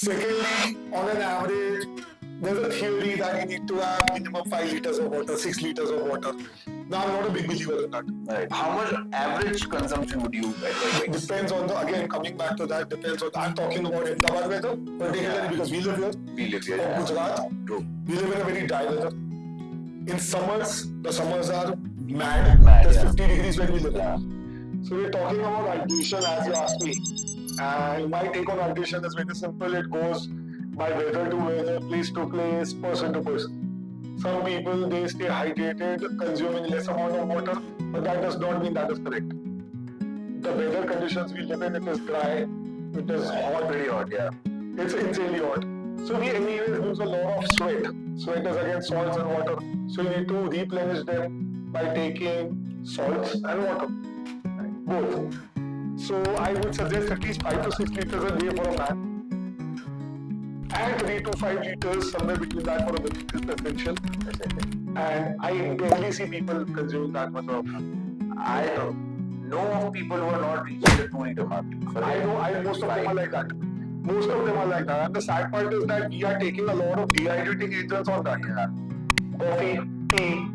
Secondly, on an average, there's a theory that you need to have minimum 5 liters of water, 6 liters of water. Now, I'm not a big believer in that. Right. How much average consumption would you advise? Depends on the, again, coming back to that, depends on, I'm talking about Ahmedabad weather, particularly because we live here. We live here. Or Gujarat. True. We live in a very dry weather. In summers, the summers are mad. There's 50 degrees when we live in. So we're talking about hydration as you asked me. And my take on hydration is very simple. It goes by weather to weather, place to place, person to person. Some people, they stay hydrated, consuming less amount of water, but that does not mean that is correct. The weather conditions we live in, it is dry, it is hot. Pretty hot, yeah. It's insanely hot. So we anyways lose a lot of sweat. Sweat is again salts and water. So you need to replenish them by taking salts and water. Both. So I would suggest at least 5 to 6 liters a day for a man. And 3 to 5 liters, somewhere between that for a woman is essential. And I barely see people consuming that much of. I know of people who are not reaching the 2 liter mark. I know, most of them are like that. Most of them are like that. And the sad part is that we are taking a lot of dehydrating agents on that. Coffee, tea,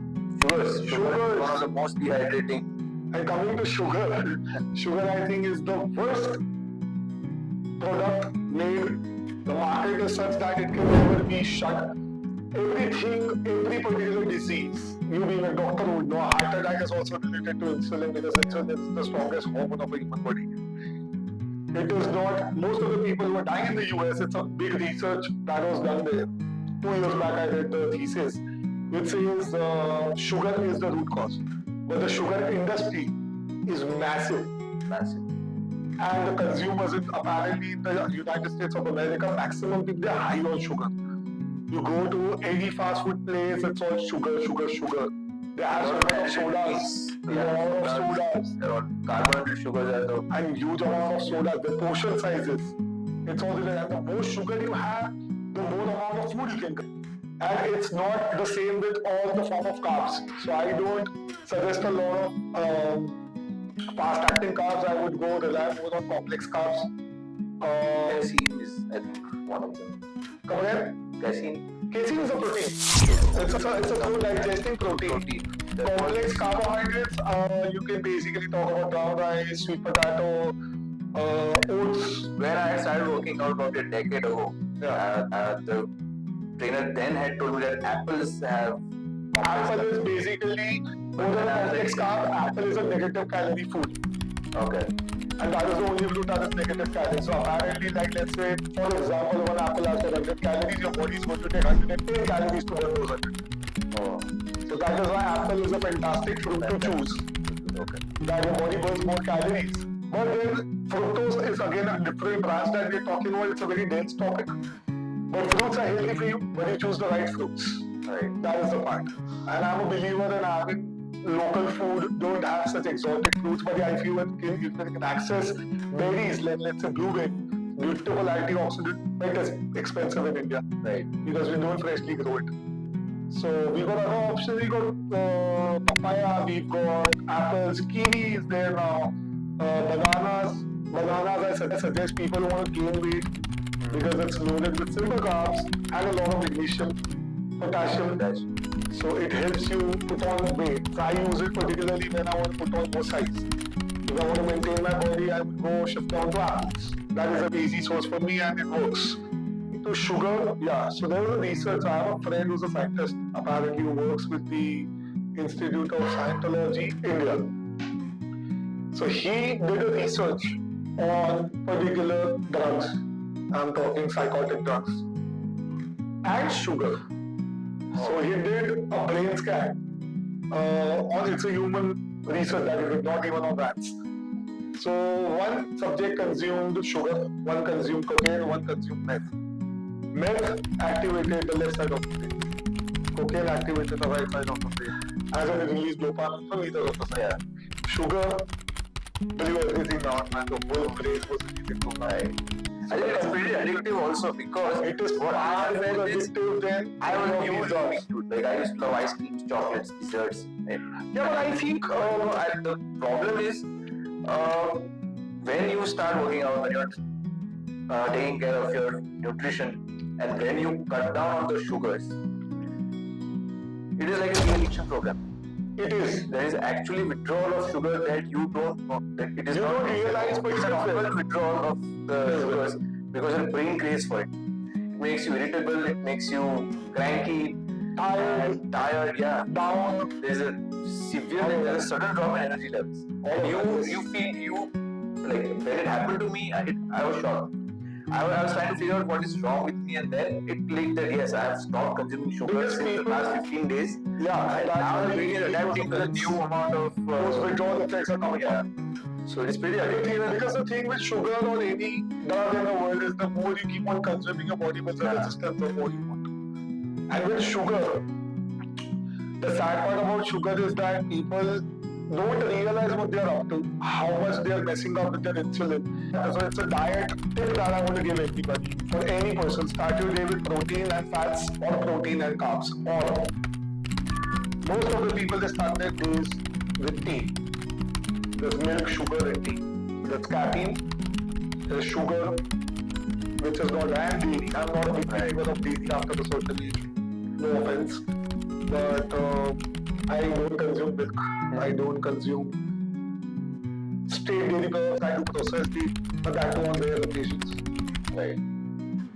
sugars. Sugar is one of the most dehydrating. And coming to sugar, sugar I think is the worst product made. The market is such that it can never be shut. Everything, every particular disease, you being a doctor would know, heart attack is also related to insulin because insulin is the strongest hormone of a human body. It is not, most of the people who are dying in the US, it's a big research that was done there. 2 years back I read the thesis, which says sugar is the root cause. But the sugar industry is massive. Massive. And the consumers, apparently in the United States of America, maximum people, they're high on sugar. You go to any fast food place, it's all sugar, sugar, sugar. They have a lot of sodas. There are carbonated sugars and huge amount of soda. The portion sizes. It's all there. The more sugar you have, the more amount of food you can consume. And it's not the same with all the form of carbs. So I don't suggest a lot of fast-acting carbs. I would go rely more on complex carbs. Casein is, I think, one of them. Come again? Casein. Casein is a protein. It's a food digesting protein. Complex carbohydrates, you can basically talk about brown rice, sweet potato, oats. When I started working out about a decade ago, the trainer then had told me that apples have. Apple is basically more than a complex carb. Apple is a negative calorie food. Okay. And that is the only fruit that is negative calories. So apparently, like let's say, for example, one apple has 100 calories, your body is going to take 110 calories to burn those 100. Oh. So that is why apple is a fantastic fruit to choose. Okay. That your body burns more calories. But then fructose is again a different branch that we're talking about. It's a very dense topic. But fruits are healthy for you when you choose the right fruits. Right. That is the part. And I'm a believer in having local food, don't have such exotic fruits, but yeah, if you can access berries, like let's say blueberry, beautiful antioxidant, but it is expensive in India. Right. Because we don't freshly grow it. So we've got other options, we've got papaya, we've got apples, kiwi is there now, bananas. Bananas, I suggest people who want to gain weight because it's loaded with simple carbs and a lot of magnesium, potassium. So it helps you put on weight. So I use it particularly when I want to put on more size. If I want to maintain my body, I would go shift down to apples. That is an easy source for me and it works. To sugar, yeah. So there was a research. I have a friend who's a scientist, apparently who works with the Institute of Scientology, India. So he did a research on particular drugs. I'm talking psychotic drugs. And sugar. So he did a brain scan on it's a human research that he did, not even on rats. So one subject consumed sugar, one consumed cocaine, one consumed meth. Meth activated the left side of the brain. Cocaine activated the right side of the brain. As in it released dopamine from either of the sides. Yeah. Sugar blew everything down and the whole brain was releasing dopamine. I think it's pretty addictive also because it is far more addictive than I was used to like I used to love ice creams, chocolates, desserts. Right? Yeah, but I think the problem is when you start working out, when you're taking care of your nutrition, and when you cut down on the sugars, it is like a de-addiction program. It is. There is actually withdrawal of sugar that you don't know. That it is You not don't realize, but it's a it's normal there. withdrawal of the sugars because your brain craves for it. It makes you irritable. It makes you cranky, tired. Yeah, Down. there's a there's a sudden drop in energy levels, and you feel like when it happened to me, I was shocked. I was trying to figure out what is wrong with me, and then it clicked that yes, I have stopped consuming sugar Because since the past 15 days. Yeah, And now the brain is adapting to the new amount of those withdrawal effects are coming. yeah. So it's pretty addictive. Because the thing with sugar or any drug in the world is the more you keep on consuming, your body builds a resistance, the more you want. And with sugar, the sad part about sugar is that people don't realize what they're up to, how much they're messing up with their insulin. So it's a diet tip that I want to give everybody. For any person, start your day with protein and fats or protein and carbs. Or most of the people, they start their days with tea. There's milk, sugar, and tea. There's caffeine, there's sugar, which is not, and dairy. I'm not a big believer of dairy after the certain age. No offense. But I don't consume milk. I don't consume straight dairy products. I do processed dairy, but that too on rare occasions. Right.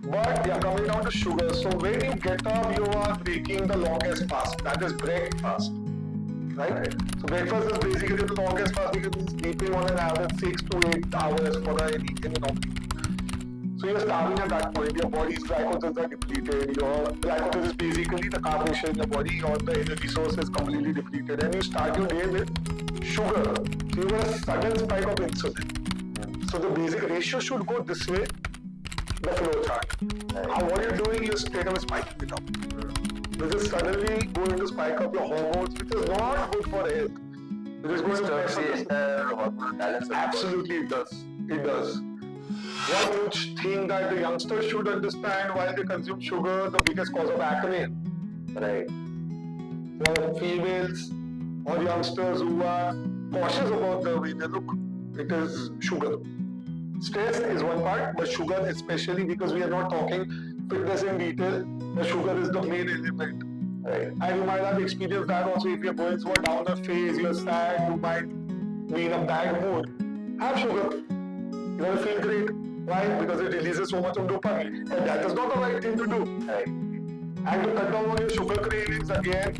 But yeah, coming down to sugar. So when you get up, you are breaking the longest fast. That is breakfast. Right? So breakfast is basically the longest fast because you're sleeping on an average 6 to 8 hours for any normal. So you're starving at that point, your body's glycogens are depleted, your glycogen is basically the carb ratio in your body, or the energy source is completely depleted, and you start your day with sugar. So you get a sudden spike of insulin. So the basic ratio should go this way, the flow chart. Now what you're doing, you're straight away spiking it up. This is suddenly going to spike up your hormones, which is not good for health. It is going to mess up the entire hormonal balance. Absolutely, it does. It does. One huge thing that the youngsters should understand while they consume sugar, the biggest cause of acne. Right. For females or youngsters who are cautious about the way they look, it is sugar. Stress is one part, but sugar especially because we are not talking fitness in detail, the sugar is the main element. Right. And you might have experienced that also if you're going through a downer phase, you're sad, you might be in a bad mood. Have sugar. You're gonna feel great. Why? Because it releases so much of dopamine. But that is not the right thing to do. Right. And to cut down on your sugar cravings again,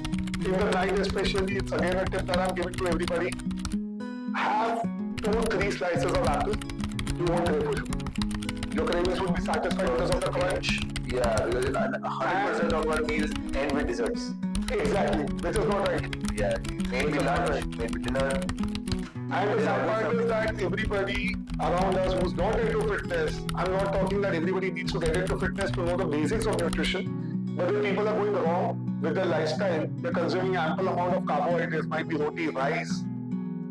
in the night especially, it's again a tip that I'm giving to everybody. Have 2-3 slices of apple. You won't crave for sugar. Your cravings would be satisfied because of the crunch. Yeah, because 100% of our meals end with desserts. Exactly, which is not right. Yeah, maybe lunch, maybe dinner. And the sad part is that everybody around us who's not into fitness, I'm not talking that everybody needs to get into fitness to know the basics of nutrition, but if people are going wrong with their lifestyle, they're consuming ample amount of carbohydrates, might be roti, rice,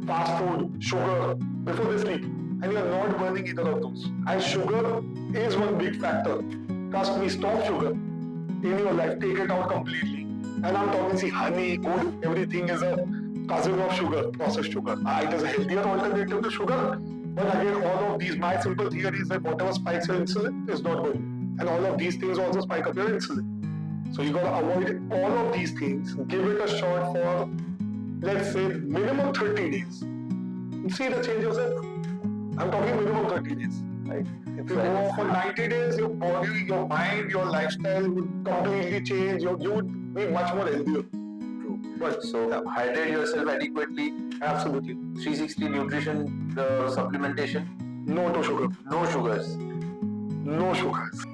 fast food, sugar, before they sleep, and you're not burning either of those. And sugar is one big factor. Trust me, stop sugar in your life, take it out completely. And I'm talking, see, honey, good, everything is a cousin of sugar, processed sugar. It is a healthier alternative to sugar. But again, all of these, my simple theory is that whatever spikes your insulin is not good. And all of these things also spike up your insulin. So you gotta avoid all of these things. Give it a shot for, let's say, minimum 30 days. And see the change yourself. I'm talking minimum 30 days. Right? If you go for 90 days, your body, your mind, your lifestyle would completely change. You would be much more healthier. But so hydrate yourself adequately. Absolutely. 360 nutrition supplementation. No to sugar. No sugars. No sugars.